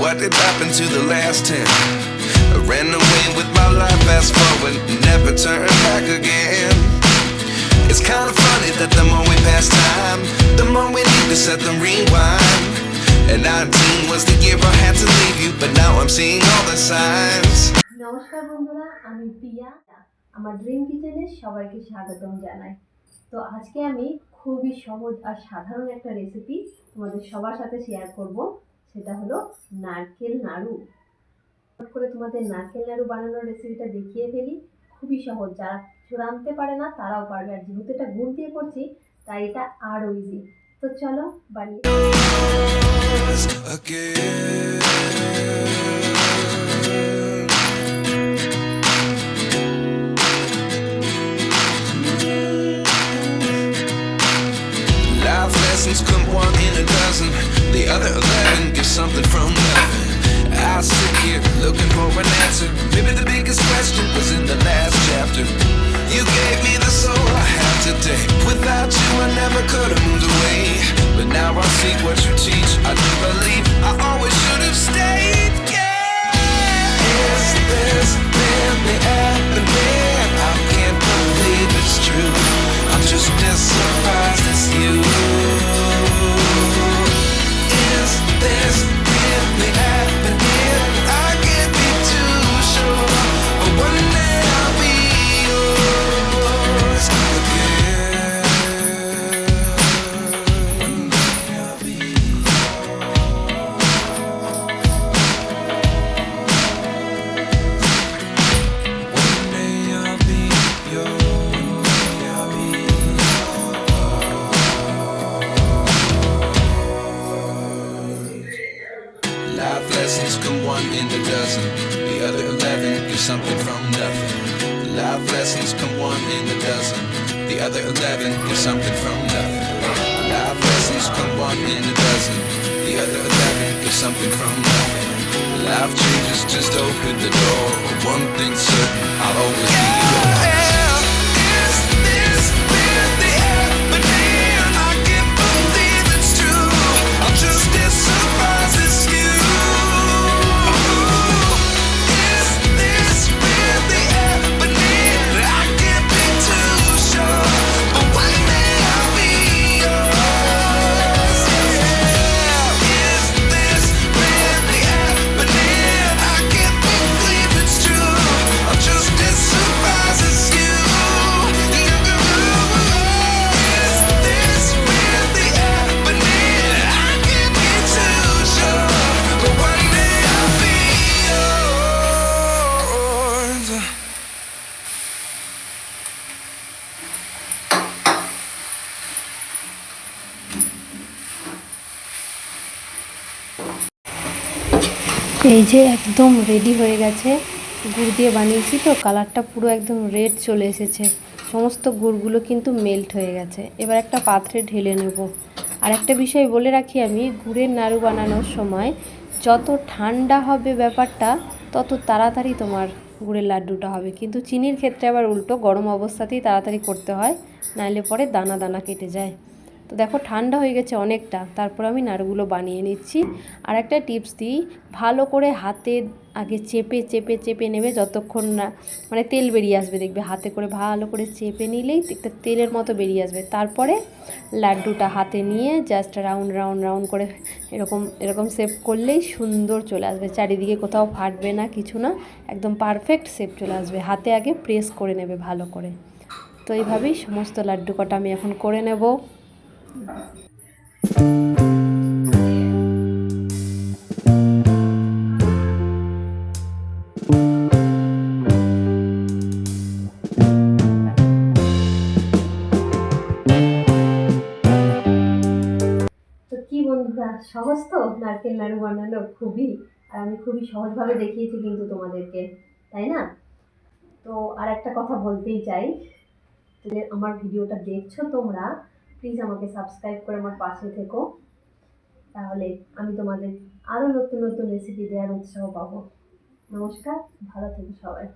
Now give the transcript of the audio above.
What did happen to the last 10? I ran away with my life, fast forward, never turn back again. It's kind of funny that the more we pass time, the more we need to set the rewind. And 19 was the year I had to leave you, but now I'm seeing all the signs. নমস্কার বন্ধুরা, আমি প্রিয়া। আমার dream কিচেনে সবাইকে স্বাগতম জানাই। তো আজকে আমি খুবই সহজ আর সাধারণ একটা রেসিপি তোমাদের সবার সাথে শেয়ার করব। সেটা হলো নারকেল নাড়ু। করে তোমাদের নারকেল নাড়ু বানানোর রেসিপিটা দেখিয়ে ফেলি। খুবই সহজ, যারা কিছু রাঁধতে পারে না তারাও পারবে। আর যেহেতু এটা গুড় দিয়ে করছি তাই এটা আরও ইজি। তো চলো বানিয়ে। Lessons come one in a dozen, the other 11 get something from nothing. I sit here looking for an answer. Maybe the biggest question was in the last chapter. You gave me the soul I have today. Without you I never could have moved away. But now I see what you teach. I do believe I always should have stayed. Yeah. Is this really happening? I can't believe it's true. I'm just as surprised as you. Is this really happening? I can't be too sure, but one day I'll be yours again. One day I'll be One day I'll be yours. Life lessons come one in a dozen, the other 11 get something from nothing. Life lessons come one in a dozen, the other 11 get something from nothing. Life lessons come one in a dozen, the other 11 get something from nothing. Life changes, just open the door. One thing's certain, I'll always be yours. Is this really happening? I can't believe it's true. I'm just as surprised as you. Is this really happening? I can't be too sure, but one day I'll be yours. Yeah. Is this really happening? I can't believe it's true. I'm just as surprised as you. Is this really happening? I can't be too sure, but one day I'll be yours. এই যে একদম ready হয়ে গেছে। গুড় দিয়ে বানিয়েছি তো কালারটা পুরো একদম রেড চলে এসেছে। সমস্ত গুড়গুলো কিন্তু মেল্ট হয়ে গেছে। এবার একটা পাত্রে ঢেলে নেব। আর একটা বিষয় বলে রাখি, আমি গুড়ের নাড়ু বানানোর সময় যত ঠান্ডা হবে ব্যাপারটা তত তাড়াতাড়ি তোমার গুড়ের লাড্ডুটা হবে। কিন্তু চিনির ক্ষেত্রে আবার উল্টো, গরম অবস্থাতেই তাড়াতাড়ি করতে হয়, নাহলে পরে দানা দানা কেটে যায়। তো দেখো ঠান্ডা হয়ে গেছে অনেকটা, তারপর আমি নাড়ুগুলো বানিয়ে নিচ্ছি। আর একটা টিপস দিই, ভালো করে হাতে আগে চেপে চেপে চেপে নেবে, যতক্ষণ না মানে তেল বেরিয়ে আসবে। দেখবে হাতে করে ভালো করে চেপে নিলেই একটা তেলের মতো বেরিয়ে আসবে। তারপরে লাড্ডুটা হাতে নিয়ে জাস্ট রাউন্ড রাউন্ড রাউন্ড করে এরকম এরকম শেপ করলেই সুন্দর চলে আসবে। চারিদিকে কোথাও ফাটবে না, কিছু না, একদম পারফেক্ট শেপ চলে আসবে। হাতে আগে প্রেস করে নেবে ভালো করে। তো এইভাবেই সমস্ত লাড্ডু কটা আমি এখন করে নেব। বন্ধুরা, সহজ তো নারকেল নাড়ু বানানো, খুবই। আর আমি খুবই সহজভাবে দেখিয়েছি কিন্তু তোমাদেরকে, তাই না? তো আর একটা কথা বলতেই চাই, আমার ভিডিওটা দেখছো তোমরা, প্লিজ আমাকে সাবস্ক্রাইব করে আমার পাশে থেকো। তাহলে আমি তোমাদের আরও নতুন নতুন রেসিপি দেওয়ার উৎসাহ পাবো। নমস্কার, ভালো থেকো সবাই।